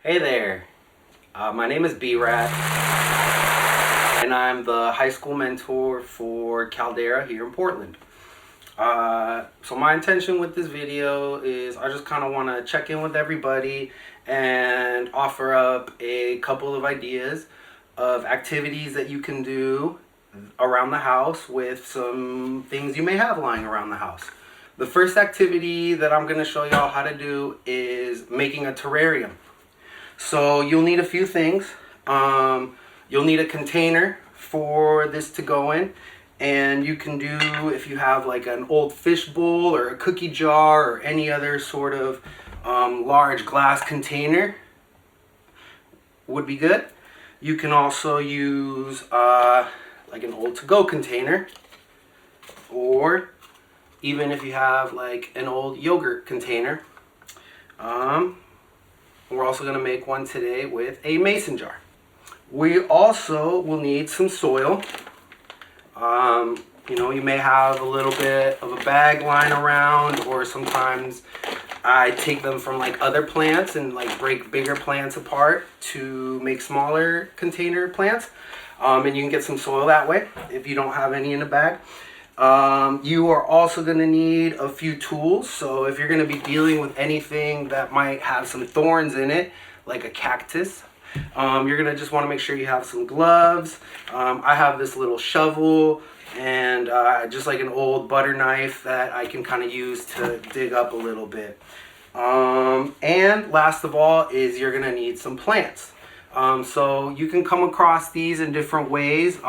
Hey there, my name is Radd, and I'm the high school mentor for Caldera here in Portland. So my intention with this video is I just kind of want to check in with everybody and offer up a couple of ideas of activities that you can do around the house with some things you may have lying around the house. The first activity that I'm going to show y'all how to do is making a terrarium. So you'll need a few things. You'll need a container for this to go in, and you can do, if you have like an old fish bowl or a cookie jar or any other sort of large glass container would be good. You can also use like an old to-go container, or even if you have like an old yogurt container. We're also going to make one today with a mason jar. We also will need some soil. You may have a little bit of a bag lying around, or sometimes I take them from like other plants and like break bigger plants apart to make smaller container plants. And you can get some soil that way if you don't have any in the bag. You are also going to need a few tools. So if you're going to be dealing with anything that might have some thorns in it, like a cactus, you're going to just want to make sure you have some gloves. I have this little shovel and just like an old butter knife that I can kind of use to dig up a little bit. And last of all is you're going to need some plants. So you can come across these in different ways.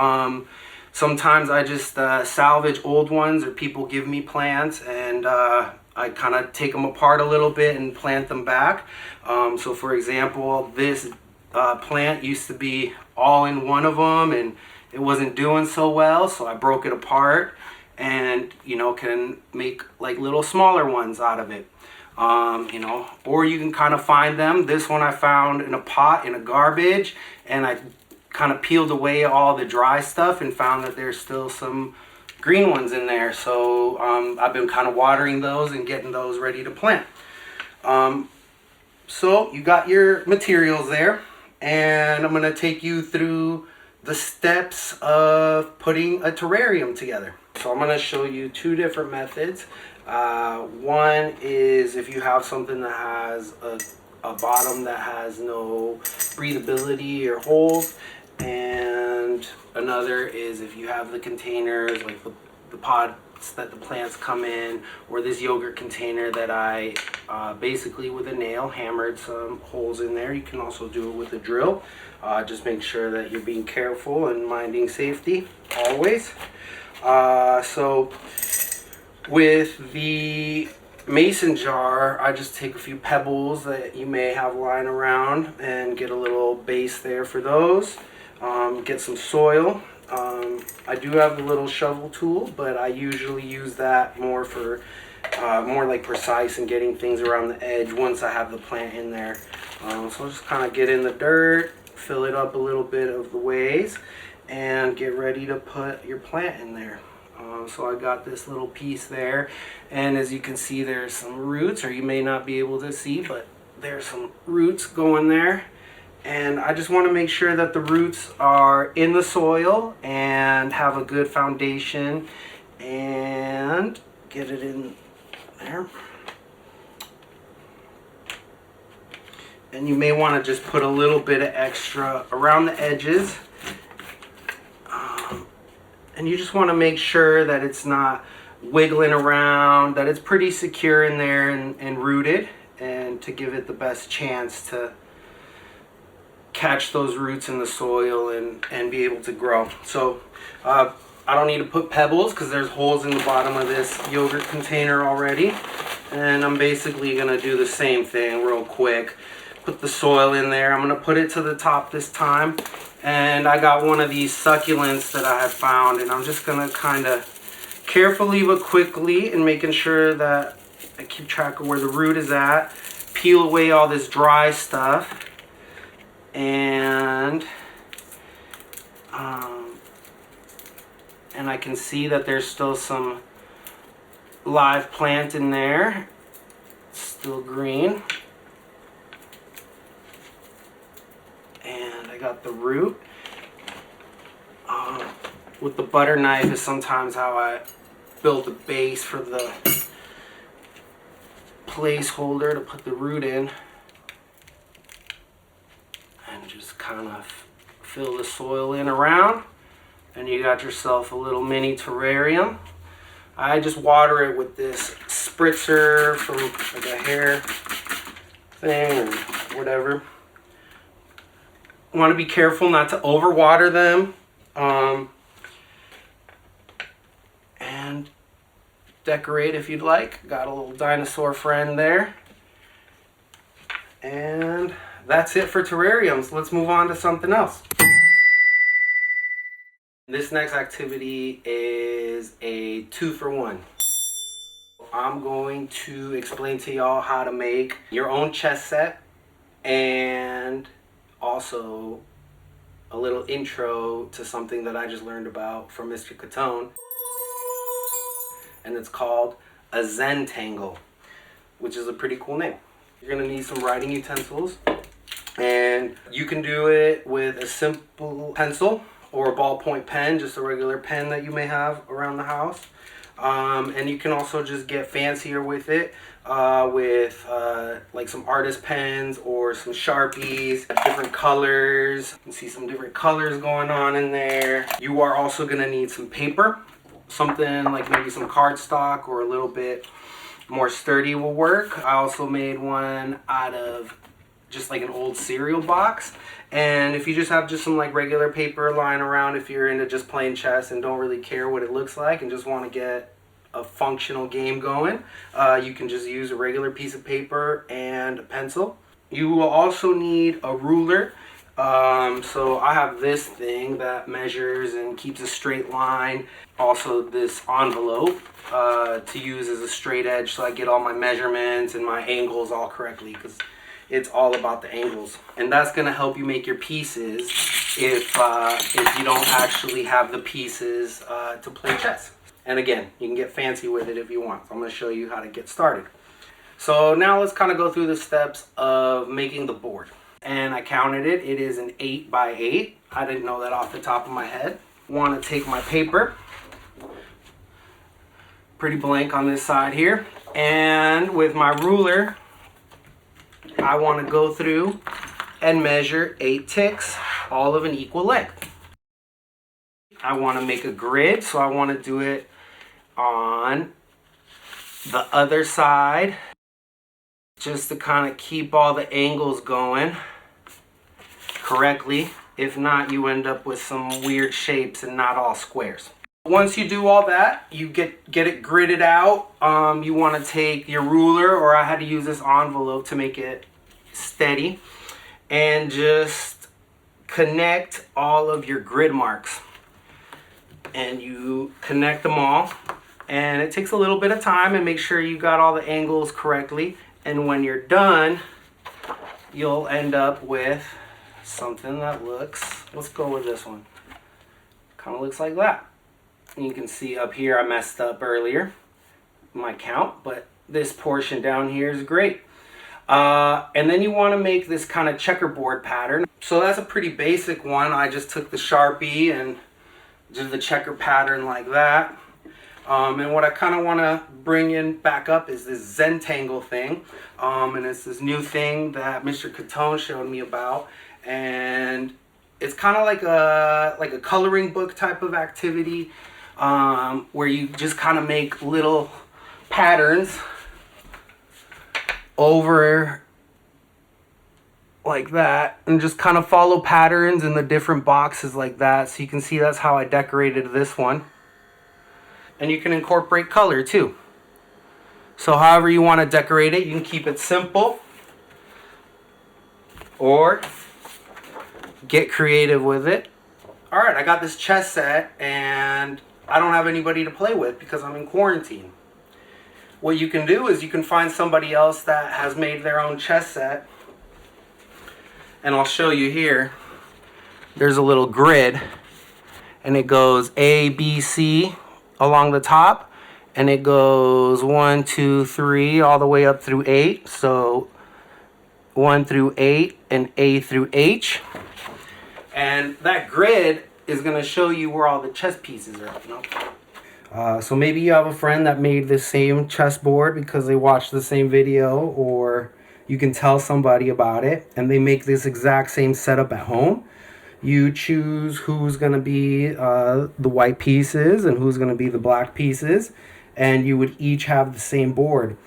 Sometimes I just salvage old ones, or people give me plants, and I kind of take them apart a little bit and plant them back. So for example, this plant used to be all in one of them, and it wasn't doing so well, so I broke it apart and can make like little smaller ones out of it. Or you can kind of find them. This one I found in a pot in a garbage, and I kind of peeled away all the dry stuff and found that there's still some green ones in there. So I've been kind of watering those and getting those ready to plant. So you got your materials there, and I'm going to take you through the steps of putting a terrarium together. So I'm going to show you two different methods. One is if you have something that has a bottom that has no breathability or holes, and another is if you have the containers, like the pots that the plants come in, or this yogurt container that I basically with a nail hammered some holes in there. You can also do it with a drill. Just make sure that you're being careful and minding safety always. So with the mason jar, I just take a few pebbles that you may have lying around and get a little base there for those. Get some soil. I do have the little shovel tool, but I usually use that more for more like precise and getting things around the edge once I have the plant in there. So I'll just kind of get in the dirt, fill it up a little bit of the ways, and get ready to put your plant in there. So I got this little piece there, and as you can see, there's some roots, or you may not be able to see, but there's some roots going there. And I just want to make sure that the roots are in the soil and have a good foundation, and get it in there. And you may want to just put a little bit of extra around the edges. And you just want to make sure that it's not wiggling around, that it's pretty secure in there and rooted, and to give it the best chance to catch those roots in the soil and be able to grow. So I don't need to put pebbles because there's holes in the bottom of this yogurt container already. And I'm basically going to do the same thing real quick. Put the soil in there. I'm going to put it to the top this time. And I got one of these succulents that I have found, and I'm just going to kind of carefully but quickly, and making sure that I keep track of where the root is at, peel away all this dry stuff. And I can see that there's still some live plant in there, still green. I got the root. With the butter knife is sometimes how I build the base for the placeholder to put the root in. And just kind of fill the soil in around. And you got yourself a little mini terrarium. I just water it with this spritzer from like a hair thing or whatever. Want to be careful not to overwater them. And decorate if you'd like. Got a little dinosaur friend there. And that's it for terrariums. Let's move on to something else. This next activity is a 2-for-1. I'm going to explain to y'all how to make your own chess set and also a little intro to something that I just learned about from Mr. Catone. And it's called a Zen Tangle, which is a pretty cool name. You're gonna need some writing utensils, and you can do it with a simple pencil or a ballpoint pen, just a regular pen that you may have around the house. And you can also just get fancier with it with like some artist pens or some Sharpies, different colors. You can see some different colors going on in there. You are also gonna need some paper. Something like maybe some cardstock or a little bit more sturdy will work. I also made one out of just like an old cereal box. And if you just have just some like regular paper lying around, if you're into just playing chess and don't really care what it looks like and just want to get a functional game going, you can just use a regular piece of paper and a pencil. You will also need a ruler. So I have this thing that measures and keeps a straight line. Also this envelope to use as a straight edge, so I get all my measurements and my angles all correctly, because it's all about the angles. And that's going to help you make your pieces if you don't actually have the pieces to play chess. And again, you can get fancy with it if you want. So I'm going to show you how to get started. So now let's kind of go through the steps of making the board. And I counted it. It is an 8x8. I didn't know that off the top of my head. Want to take my paper. Pretty blank on this side here. And with my ruler, I want to go through and measure 8 ticks, all of an equal length. I want to make a grid, so I want to do it on the other side, just to kind of keep all the angles going correctly. If not, you end up with some weird shapes and not all squares. Once you do all that, you get it gridded out. You want to take your ruler, or I had to use this envelope to make it steady, and just connect all of your grid marks. And you connect them all, and it takes a little bit of time, and make sure you got all the angles correctly. And when you're done, you'll end up with something that looks, let's go with this one, kind of looks like that. And you can see up here I messed up earlier my count, but this portion down here is great. And then you want to make this kind of checkerboard pattern. So that's a pretty basic one. I just took the Sharpie and did the checker pattern like that. And what I kind of want to bring in back up is this Zentangle thing. And it's this new thing that Mr. Catone showed me about. And it's kind of like a coloring book type of activity, where you just kind of make little patterns over like that, and just kind of follow patterns in the different boxes like that. So you can see that's how I decorated this one. And you can incorporate color too. So however you want to decorate it, you can keep it simple or get creative with it. Alright, I got this chess set and I don't have anybody to play with because I'm in quarantine. What you can do is you can find somebody else that has made their own chess set. And I'll show you here. There's a little grid, and it goes A, B, C along the top, and it goes 1, 2, 3 all the way up through 8. So 1 through 8 and A through H. And that grid is going to show you where all the chess pieces are. So maybe you have a friend that made the same chessboard because they watched the same video, or you can tell somebody about it and they make this exact same setup at home. You choose who's going to be the white pieces and who's going to be the black pieces, and you would each have the same board.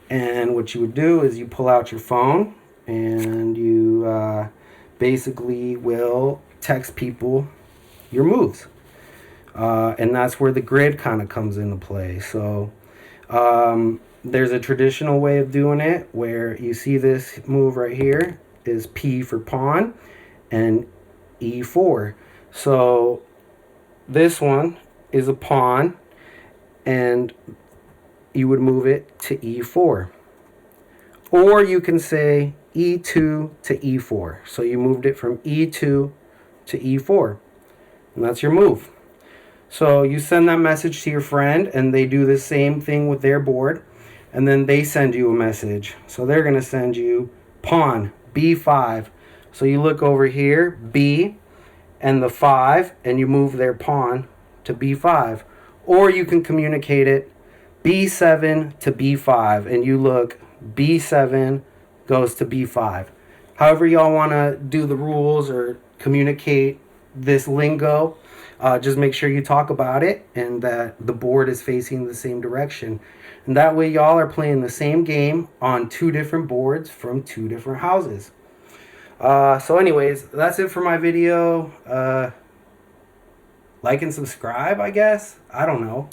And what you would do is you pull out your phone and you basically will text people your moves. And that's where the grid kind of comes into play. So there's a traditional way of doing it where you see this move right here is P for pawn and E4. So this one is a pawn and you would move it to E4. Or you can say E2 to E4. So you moved it from E2 to E4. And that's your move. So you send that message to your friend and they do the same thing with their board. And then they send you a message. So they're going to send you pawn, B5. So you look over here, B and the 5, and you move their pawn to B5. Or you can communicate it B7 to B5, and you look B7 goes to B5. However y'all want to do the rules or communicate this lingo, just make sure you talk about it and that the board is facing the same direction. And that way y'all are playing the same game on two different boards from two different houses. So anyways, that's it for my video. Like and subscribe, I guess. I don't know.